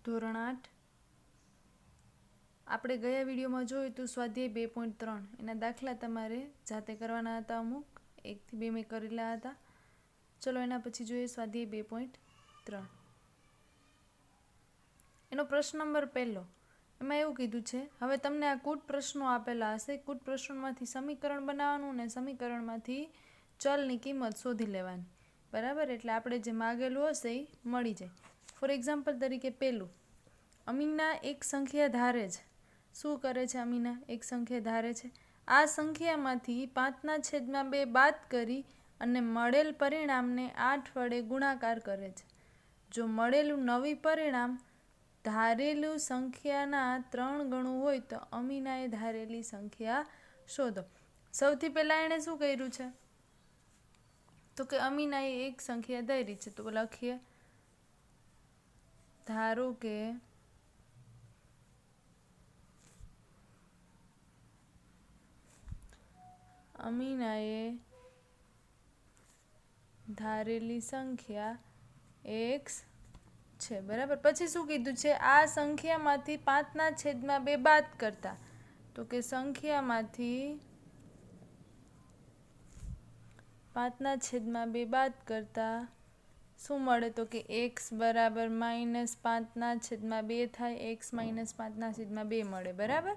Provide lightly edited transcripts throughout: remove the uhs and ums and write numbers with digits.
ધોરણ 8 આપણે ગયા વિડીયોમાં જોયું તો સ્વાધ્યાય 2.3 એના દાખલા તમારે જાતે કરવાના હતા. અમુક 1 થી 2 મેં કરેલા હતા. ચલો એના પછી જોઈએ સ્વાધ્યાય 2.3. એનો પ્રશ્ન નંબર 1. એમાં એવું કીધું છે, હવે તમને આ કૂટ પ્રશ્નો આપેલા હશે. કૂટ પ્રશ્નોમાંથી સમીકરણ બનાવવાનું અને સમીકરણમાંથી ચલની કિંમત શોધી લેવાની. બરાબર, એટલે આપણે જે માગેલું હશે એ મળી જાય. ફોર એક્ઝામ્પલ તરીકે પહેલું, અમીના એક સંખ્યા ધારે છે. શું કરે છે અમીના? એક સંખ્યા ધારે છે. આ સંખ્યામાંથી 5/2 બાદ કરી અને મળેલ પરિણામને 8 વડે ગુણાકાર કરે છે. જો મળેલું નવી પરિણામ ધારેલું સંખ્યાના 3 ગણું હોય તો અમીનાએ ધારેલી સંખ્યા શોધો. સૌથી પહેલાં એણે શું કર્યું છે? તો કે અમીનાએ એક સંખ્યા ધારી છે. તો લખીએ, ધારો કે અમીનાએ ધારેલી સંખ્યા x છે. બરાબર, પછી શું કીધું છે? આ સંખ્યામાંથી 5/2 બાદ કરતા. તો કે સંખ્યામાંથી 5/2 બાદ કરતા શું મળે? તો કે x બરાબર -5/2 થાય. x -5/2 મળે. બરાબર,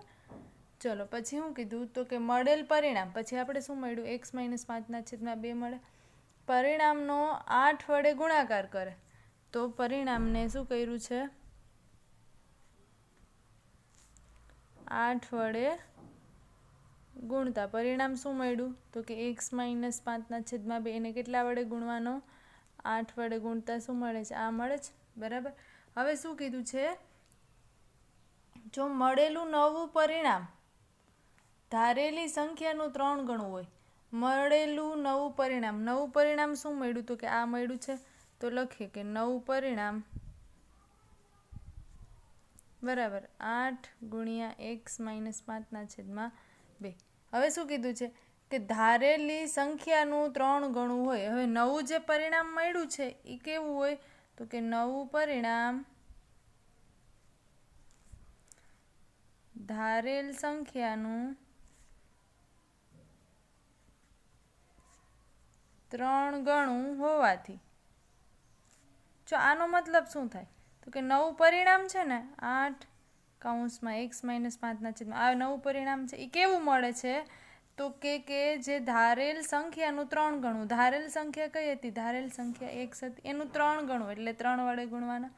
ચલો પછી શું કીધું? તો કે મળેલ પરિણામ, પછી આપણે શું મળ્યું? x -5/2 મળે. પરિણામનો 8 વડે ગુણાકાર કરે. તો પરિણામને શું કર્યું છે? 8 વડે ગુણતા પરિણામ શું મળ્યું? તો કે x -5/2 એને કેટલા વડે ગુણવાનો? 8 વડે ગુણતા શું મળે છે? આ મળે છે. બરાબર, હવે શું કીધું છે? જો મળેલું નવું પરિણામ ધારેલી સંખ્યાનું 3 ગણું હોય. મળેલું નવું પરિણામ શું મળ્યું? તો કે આ મળ્યું છે. તો લખીએ કે નવું પરિણામ બરાબર 8 × x -5/2. હવે શું કીધું છે? કે ધારેલી સંખ્યાનું 3 ગણું હોય. હવે નવું જે પરિણામ મળ્યું છે એ કેવું હોય? તો કે નવું પરિણામ ધારેલ સંખ્યાનું 3 ગણું હોવાથી. જો આનો મતલબ શું થાય? તો કે નવું પરિણામ છે ને 8 / x -5/2 આ નવું પરિણામ છે એ કેવું મળે છે? તો કે જે ધારેલ સંખ્યાનું 3 ગણું. ધારેલ સંખ્યા કઈ હતી? ધારેલ સંખ્યા x હતી. એનું 3 ગણું એટલે 3 વડે ગુણવાના.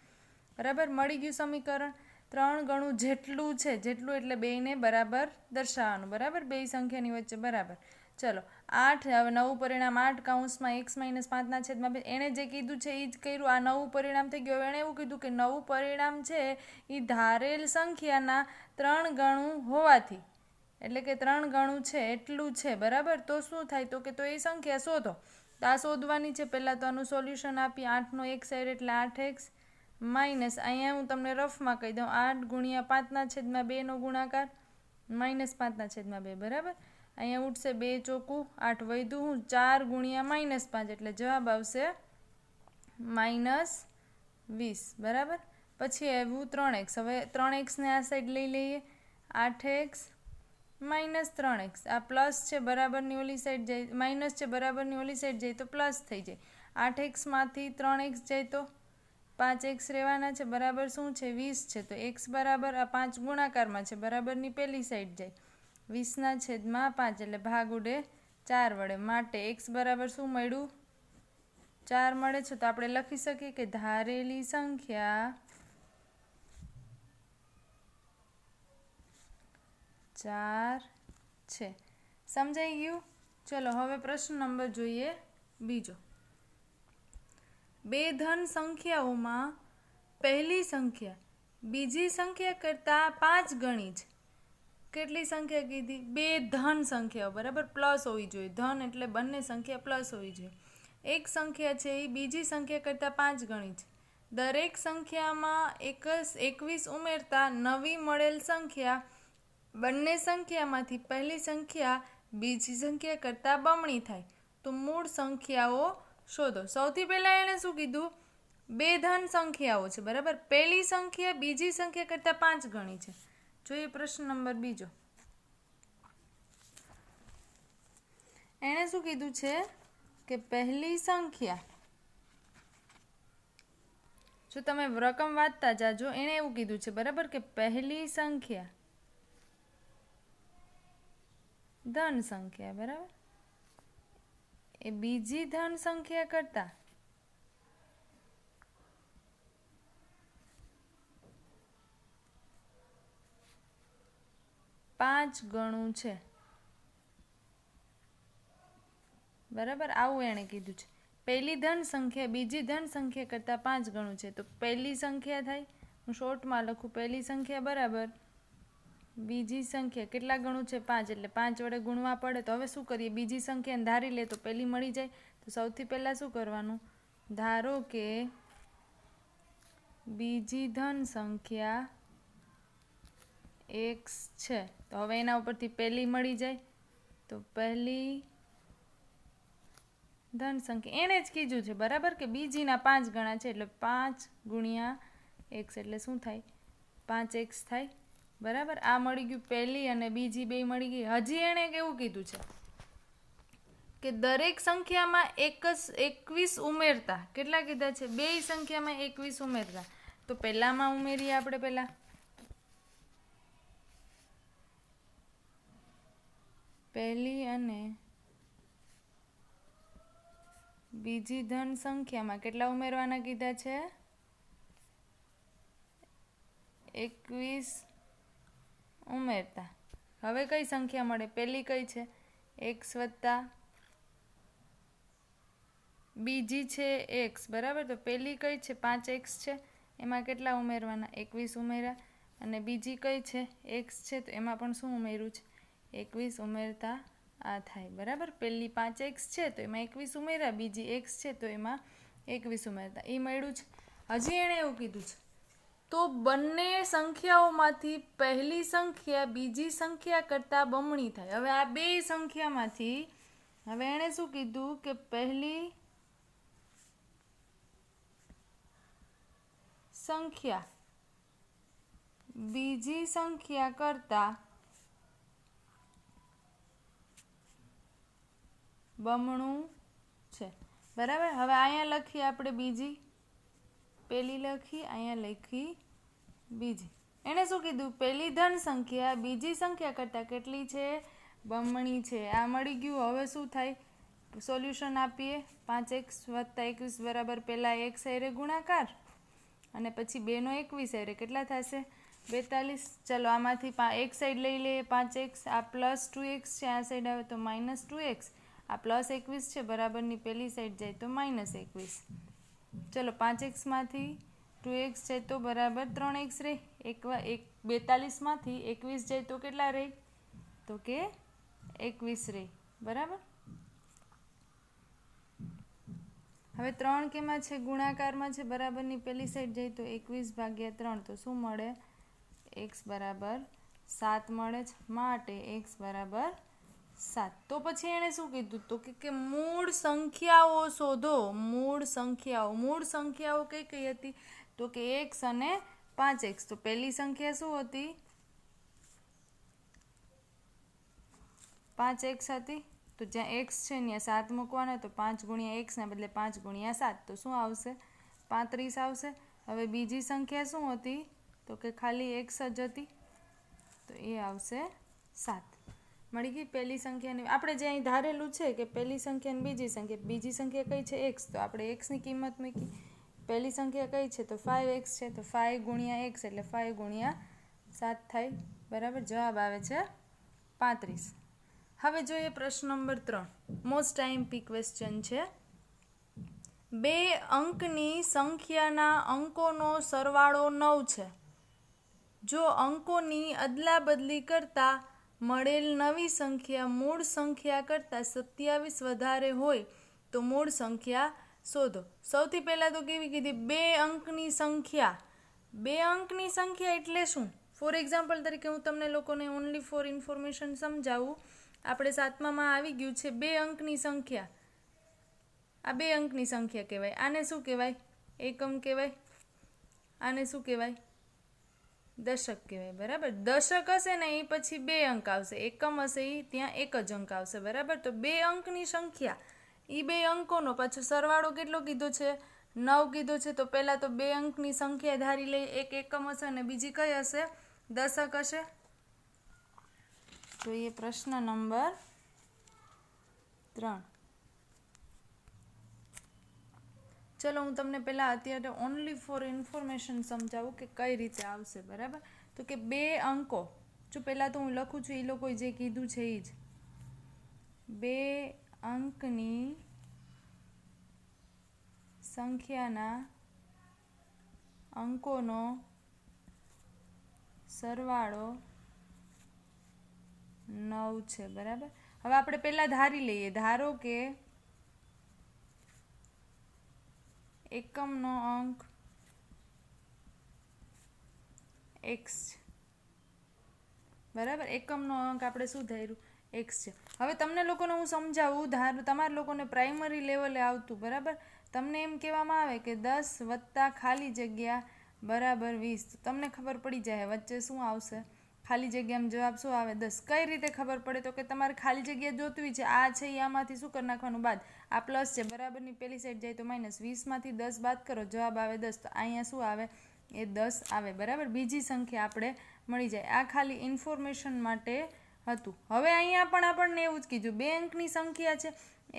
બરાબર, મળી ગયું સમીકરણ. 3 ગણું જેટલું છે, જેટલું એટલે બેયને બરાબર દર્શાવવાનું. બરાબર, બે સંખ્યાની વચ્ચે બરાબર. ચલો 8, હવે નવું પરિણામ 8 / x -5/2 એણે જે કીધું છે એ જ કર્યું. આ નવું પરિણામ થઈ ગયું. એણે એવું કીધું કે નવું પરિણામ છે એ ધારેલ સંખ્યાના 3 ગણું હોવાથી, એટલે કે 3 ગણું છે એટલું છે. બરાબર, તો શું થાય? તો કે તો એ સંખ્યા શોધો. તો આ શોધવાની છે. પહેલાં તો આનું સોલ્યુશન આપીએ. 8નો એક સાઈડ એટલે 8x માઇનસ, અહીંયા હું તમને રફમાં કહી દઉં, 8 × 5/2 નો ગુણાકાર -5/2. બરાબર, અહીંયા ઉઠશે 2 ચોકું 8 વધ્યું 4 × -5 એટલે જવાબ આવશે -20. બરાબર, પછી આવ્યું 3x. હવે 3x ને આ સાઈડ લઈ લઈએ. 8x - 3x આ પ્લસ છે બરાબરની ઓલી સાઈડ જાય, માઇનસ છે બરાબરની ઓલી સાઈડ જાય તો પ્લસ થઈ જાય. 8x માંથી 3x જાય તો 5x રહેવાના છે. બરાબર શું છે? 20 છે. તો x બરાબર આ 5 ગુણાકારમાં છે, બરાબરની પેલી સાઈડ જાય. 20/5 એટલે ભાગ ઉડે 4 વડે. માટે x બરાબર શું મળ્યું? 4 મળે છે. તો આપણે લખી શકીએ કે ધારેલી સંખ્યા 4 છે. સમજાઈ ગયું? ચલો હવે પ્રશ્ન નંબર જોઈએ બીજો. બે ધન સંખ્યાઓમાં પહેલી સંખ્યા બીજી સંખ્યા કરતાં 5 ગણી છે. કેટલી સંખ્યા કીધી? બે ધન સંખ્યાઓ. બરાબર, પ્લસ હોવી જોઈએ. ધન એટલે બંને સંખ્યા પ્લસ હોવી જોઈએ. એક સંખ્યા છે એ બીજી સંખ્યા કરતાં 5 ગણી છે. દરેક સંખ્યામાં 21 ઉમેરતા નવી મળેલ સંખ્યા બંને સંખ્યામાંથી પહેલી સંખ્યા બીજી સંખ્યા કરતાં બમણી થાય. તો મૂળ સંખ્યાઓ શોધો. સૌથી પહેલાં એણે શું કીધું? બે ધન સંખ્યાઓ છે, બરાબર. પહેલી સંખ્યા બીજી સંખ્યા કરતાં 5 ગણી છે. જોઈએ પ્રશ્ન નંબર બીજો. એણે શું કીધું છે કે પહેલી સંખ્યા, જો તમે રકમ વાંચતા જાજો, એણે એવું કીધું છે, બરાબર, કે પહેલી સંખ્યા ધન સંખ્યા, બરાબર, એ બીજી ધન સંખ્યા કરતા 5 ગણું છે, બરાબર. આવું એણે કીધું છે. પહેલી ધન સંખ્યા બીજી ધન સંખ્યા કરતાં 5 ગણું છે. તો પહેલી સંખ્યા થાય, હું શોર્ટમાં લખું, પહેલી સંખ્યા બરાબર બીજી સંખ્યા કેટલા ગણું છે? 5. એટલે 5 વડે ગુણવા પડે. તો હવે શું કરીએ? બીજી સંખ્યાને ધારી લે તો પહેલી મળી જાય. તો સૌથી પહેલાં શું કરવાનું? ધારો કે બીજી ધન સંખ્યા x છે, તો હવે એના ઉપરથી પહેલી મળી જાય. તો પહેલી ધન સંખ્યા એણે જ કીધું છે, બરાબર, કે બીજીના 5 ગણા છે. એટલે 5 ગુણ્યા x એટલે શું થાય? 5x થાય, બરાબર. આ મળી ગયું પહેલી, અને બીજી બે મળી ગઈ. હજી એણે કેવું કીધું છે કે દરેક સંખ્યામાં 21 ઉમેરતા. કેટલા કીધા છે? બે સંખ્યામાં 21 ઉમેરતા. તો પહેલામાં ઉમેરીએ આપણે. પહેલી અને બીજી ધન સંખ્યામાં કેટલા ઉમેરવાના કીધા છે? 21 ઉમેરતા. હવે કઈ સંખ્યા મળે? પહેલી કઈ છે? x વત્તા બીજી છે x, બરાબર. તો પહેલી કઈ છે? 5x છે, એમાં કેટલા ઉમેરવાના? 21 ઉમેર્યા. અને બીજી કઈ છે? x છે, તો એમાં પણ શું ઉમેર્યું છે? 21 ઉમેરતા આ થાય, બરાબર. પહેલી 5x છે તો એમાં 21 ઉમેર્યા, બીજી x છે તો એમાં 21 ઉમેરતા. એ મળ્યું છે. હજી એણે એવું કીધું છે, તો બંને સંખ્યાઓમાંથી પહેલી સંખ્યા બીજી સંખ્યા કરતાં બમણી થાય. હવે આ બે સંખ્યામાંથી હવે એણે શું કીધું કે પહેલી સંખ્યા બીજી સંખ્યા કરતાં બમણું છે, બરાબર. હવે અહીંયા લખીએ આપણે બીજી, પહેલી લખી, અહીંયા લખી બીજી. એણે શું કીધું? પહેલી ધન સંખ્યા બીજી સંખ્યા કરતાં કેટલી છે? બમણી છે. આ મળી ગયું. હવે શું થાય? સોલ્યુશન આપીએ. 5x વત્તા 21 બરાબર પહેલાં x હારે ગુણાકાર, અને પછી 2નો 21 હારે કેટલા થશે? 42. ચલો આમાંથી એક સાઈડ લઈ લઈએ 5x, આ પ્લસ 2x છે, આ સાઈડ આવે તો માઇનસ 2x, આ પ્લસ 21 છે, બરાબરની પહેલી સાઈડ જાય તો માઇનસ 21. ચલો 5x માંથી 2x જાય તો બરાબર 3x રહે. 42માંથી 21 જાય તો કેટલા રહે? તો કે 21 રહે, બરાબર. હવે 3 કેમાં છે? ગુણાકારમાં છે, બરાબરની પહેલી સાઈડ જાય તો 21/3. તો શું મળે? x બરાબર 7 મળે છે, માટે x બરાબર 7. તો પછી એણે શું કીધું? તો કે મૂળ સંખ્યાઓ શોધો. મૂળ સંખ્યાઓ કઈ કઈ હતી? તો કે x અને 5x. તો પહેલી સંખ્યા શું હતી? 5x હતી. તો જ્યાં x છે ત્યાં 7 મૂકવાના. તો 5 ગુણ્યા x ના બદલે 5 ગુણ્યા 7. તો શું આવશે? 35 આવશે. હવે બીજી સંખ્યા શું હતી? તો કે ખાલી x જ હતી. તો એ આવશે 7. મળી ગઈ પહેલી સંખ્યાની. આપણે જે અહીં ધારેલું છે કે પહેલી સંખ્યા અને બીજી સંખ્યા કઈ છે? x. તો આપણે x ની કિંમત મૂકી. પહેલી સંખ્યા કઈ છે? તો 5x છે. તો 5 ગુણ્યા x એટલે 5 ગુણ્યા 7 થાય, બરાબર. જવાબ આવે છે 35. હવે જોઈએ પ્રશ્ન નંબર 3. મોસ્ટ આઈએમપી ક્વેશ્ચન છે. 2 અંકની સંખ્યાના અંકોનો સરવાળો 9 છે. જો અંકોની અદલાબદલી કરતાં મળેલ નવી સંખ્યા મૂળ સંખ્યા કરતાં 27 વધારે હોય તો મૂળ સંખ્યા શોધો. સૌથી પહેલાં તો કેવી કીધી? 2 અંકની સંખ્યા. 2 અંકની સંખ્યા એટલે શું? ફોર એક્ઝામ્પલ તરીકે હું તમને લોકોને ઓનલી ફોર ઇન્ફોર્મેશન સમજાવું. આપણે 7મામાં આવી ગયું છે 2 અંકની સંખ્યા. આ 2 અંકની સંખ્યા કહેવાય. આને શું કહેવાય? એકમ કહેવાય, આને શું કહેવાય? દશક કહેવાય, બરાબર. દશક હશે ને એ પછી 2 અંક આવશે, એકમ હશે એ ત્યાં 1 જ અંક આવશે, બરાબર. તો 2 અંકની સંખ્યા, એ 2 અંકોનો પાછો સરવાળો કેટલો કીધો છે? 9 કીધો છે. તો પહેલાં તો 2 અંકની સંખ્યા ધારી લઈએ, એક એકમ હશે અને બીજી કઈ હશે? દશક હશે. તો એ પ્રશ્ન નંબર 3. ચલો હું તમને પહેલાં અત્યારે ઓનલી ફોર ઇન્ફોર્મેશન સમજાવું કે કઈ રીતે આવશે, બરાબર. તો કે 2 અંકો, જો પહેલાં તો હું લખું છું એ લોકોએ જે કીધું છે એ જ, 2 અંકની સંખ્યાના અંકોનો સરવાળો 9 છે, બરાબર. હવે આપણે પહેલાં ધારી લઈએ, ધારો કે એકમનો અંક x છે, બરાબર. એકમનો અંક આપણે શું ધાર્યું? x છે. હવે તમને લોકોને હું સમજાવું, તમારા લોકોને પ્રાઇમરી લેવલે આવતું, બરાબર. તમને એમ કહેવામાં આવે કે 10 વત્તા ખાલી જગ્યા બરાબર 20, તો તમને ખબર પડી જાય વચ્ચે શું આવશે? ખાલી જગ્યામાં જવાબ શું આવે? 10. કઈ રીતે ખબર પડે? તો કે તમારે ખાલી જગ્યા જોતવી છે, આ છે એ આમાંથી શું કરી નાખવાનું? બાદ. આ પ્લસ છે, બરાબરની પેલી સાઈડ જાય તો માઇનસ. 20માંથી 10 બાદ કરો, જવાબ આવે 10. તો અહીંયા શું આવે? એ 10 આવે, બરાબર. બીજી સંખ્યા આપણે મળી જાય. આ ખાલી ઇન્ફોર્મેશન માટે હતું. હવે અહીંયા પણ આપણને એવું જ કીધું, 2 અંકની સંખ્યા છે,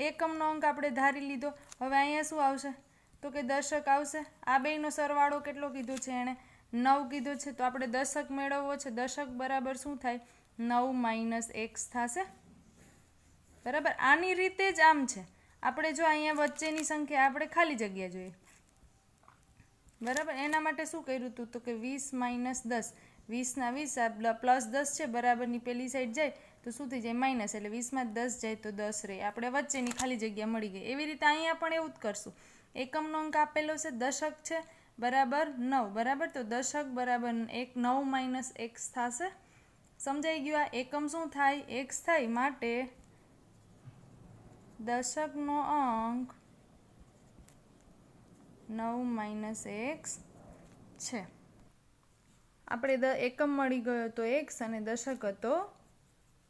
એકમનો અંક આપણે ધારી લીધો. હવે અહીંયા શું આવશે? તો કે દશક આવશે. આ બેયનો સરવાળો કેટલો કીધો છે એણે? 9 કીધો છે. તો આપણે દશક મેળવવો છે. દશક બરાબર શું થાય? 9 - x થશે, બરાબર. આની રીતે જ આમ છે. આપણે જો અહીંયા વચ્ચેની સંખ્યા આપણે ખાલી જગ્યા જોઈએ, બરાબર. એના માટે શું કર્યું હતું? તો કે 20 - 10, 20ના 20 પ્લસ 10 છે, બરાબરની પેલી સાઈડ જાય તો શું થઈ જાય? માઇનસ. એટલે 20માં 10 જાય તો 10 રહે. આપણે વચ્ચેની ખાલી જગ્યા મળી ગઈ. એવી રીતે અહીંયા પણ એવું જ કરશું. એકમનો અંક આપેલો છે, દશક છે, બરાબર 9, બરાબર. તો દશક બરાબર 9 - x થશે. સમજાઈ ગયું? આ એકમ શું થાય? x થાય. માટે દશકનો અંક 9 - x છે. આપણે એકમ મળી ગયો તો x અને દશક હતો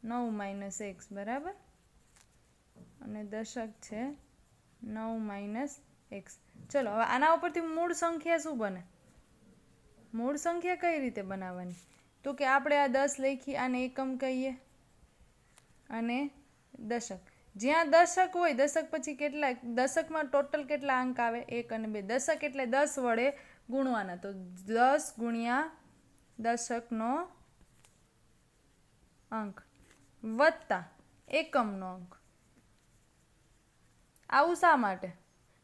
9 - x, બરાબર. અને દશક છે 9 - x. ચલો હવે આના ઉપરથી મૂળ સંખ્યા શું બને? મૂળ સંખ્યા કઈ રીતે બનાવવાની? તો કે આપણે આ 10 લખી, આને એકમ કહીએ અને દશક. જ્યાં દશક હોય, દશક પછી કેટલા? દશકમાં ટોટલ કેટલા અંક આવે? 1 અને 2. દશક એટલે 10 વડે ગુણવાના. તો 10 ગુણ્યા દશકનો અંક વત્તા એકમનો અંક. આવું શા માટે?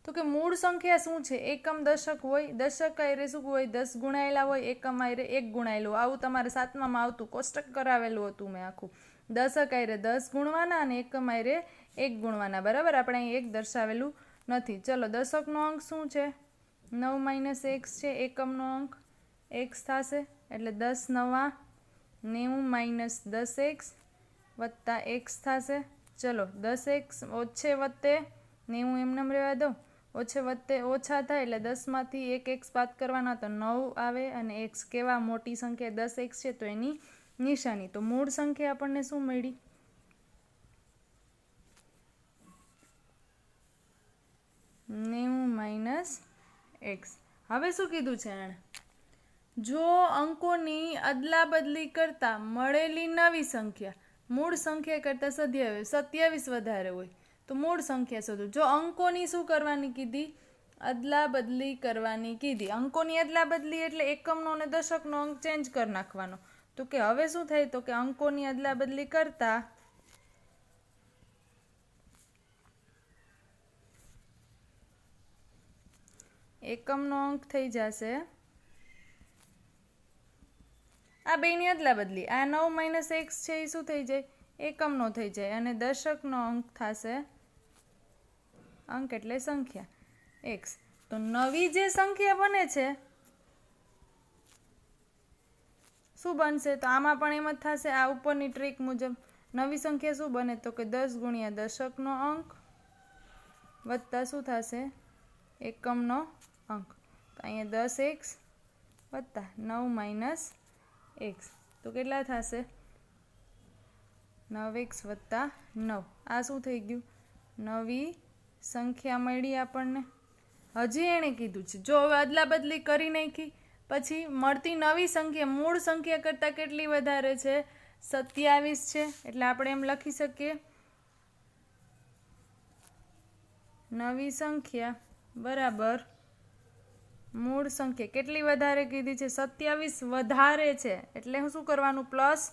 તો કે મૂળ સંખ્યા શું છે? એકમ દશક હોય, દશક આયરે શું હોય? 10 ગુણાયેલા હોય, એકમ આયરે 1 ગુણાયેલું. આવું તમારે 7મામાં આવતું, કોષ્ટક કરાવેલું હતું મેં આખું. દશક આયરે 10 ગુણવાના અને એકમ આયરે 1 ગુણવાના, બરાબર. આપણે અહીં 1 દર્શાવેલું નથી. ચલો દશકનો અંક શું છે? 9 - x છે. એકમનો અંક x થશે. એટલે 10 × 9 = 90 - 10x વત્તા x થશે. ચલો 10x ઓછે વત્તે 90 એમનેમ રહેવા દો. ઓછે વત્તે ઓછા થાય એટલે 10માંથી 1 x બાદ કરવાના તો 9 આવે. અને x કેવા મોટી સંખ્યા? 10x છે તો એની નિશાની. તો મૂળ સંખ્યા આપણને શું મળી? 90 - x. હવે શું કીધું છે એણે? જો અંકોની અદલા બદલી કરતા મળેલી નવી સંખ્યા મૂળ સંખ્યા કરતાં 27 વધારે હોય તો મૂળ સંખ્યા શોધો. જો અંકોની શું કરવાની કીધી? અદલા બદલી કરવાની કીધી. અંકોની અદલા બદલી એટલે એકમનો અને દશકનો અંક ચેન્જ કરી નાખવાનો. તો કે હવે શું થાય? તો કે અંકોની અદલા બદલી કરતા એકમનો અંક થઈ જશે, આ બેની અદલા બદલી. આ 9 - x છે એ શું થઈ જાય? એકમનો થઈ જાય. અને દશકનો અંક થશે, અંક એટલે સંખ્યા, x. તો નવી જે સંખ્યા બને છે શું બનશે? તો આમાં પણ એમ જ થશે. આ ઉપરની ટ્રીક મુજબ નવી સંખ્યા શું બને? તો કે 10 ગુણ્યા દશકનો અંક વત્તા શું થશે? એકમનો અંક. તો અહીંયા 10x વત્તા 9 માઇનસ x, તો કેટલા થશે? 9x વત્તા 9. આ શું થઈ ગયું? નવી સંખ્યા મળી આપણને. હજી એણે કીધું છે જો હવે અદલા બદલી કરી નાખી પછી મળતી નવી સંખ્યા મૂળ સંખ્યા કરતાં કેટલી વધારે છે? 27 છે. એટલે આપણે એમ લખી શકીએ નવી સંખ્યા બરાબર મૂળ સંખ્યા કેટલી વધારે કીધી છે? 27 વધારે છે. એટલે શું કરવાનું? પ્લસ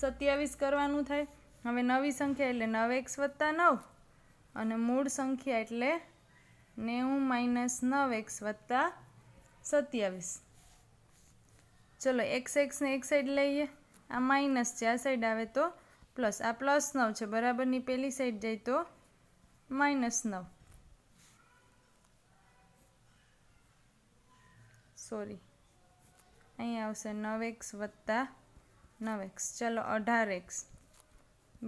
27 કરવાનું થાય. હવે નવી સંખ્યા એટલે 9x વત્તા 9 અને મૂળ સંખ્યા એટલે 90 માઇનસ 9x વત્તા 27. ચલો x ને એક સાઈડ લઈએ. આ માઇનસ છે, આ સાઈડ આવે તો પ્લસ. આ પ્લસ 9 છે, બરાબરની પેલી સાઈડ જાય તો -9. સોરી, અહીંયા આવશે 9x વત્તા 9x. ચલો 18x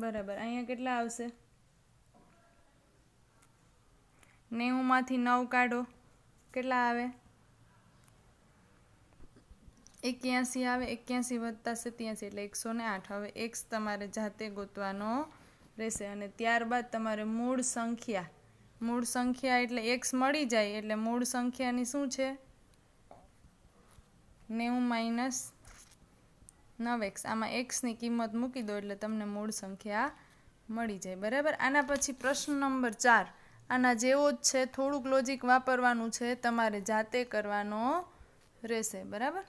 બરાબર. અહીંયા કેટલા આવશે? 90 માંથી 9 કાઢો, કેટલા આવે? 81 આવે. 81 વત્તા 87 એટલે 108. હવે x તમારે જાતે ગોતવાનો રહેશે અને ત્યારબાદ તમારે મૂળ સંખ્યા એટલે x મળી જાય એટલે મૂળ સંખ્યાની શું છે? 90 માઇનસ 9x. આમાં xની કિંમત મૂકી દો એટલે તમને મૂળ સંખ્યા મળી જાય. બરાબર. આના પછી પ્રશ્ન નંબર 4 આના જેવો જ છે, થોડુંક લોજિક વાપરવાનું છે, તમારે જાતે કરવાનો રહેશે. બરાબર.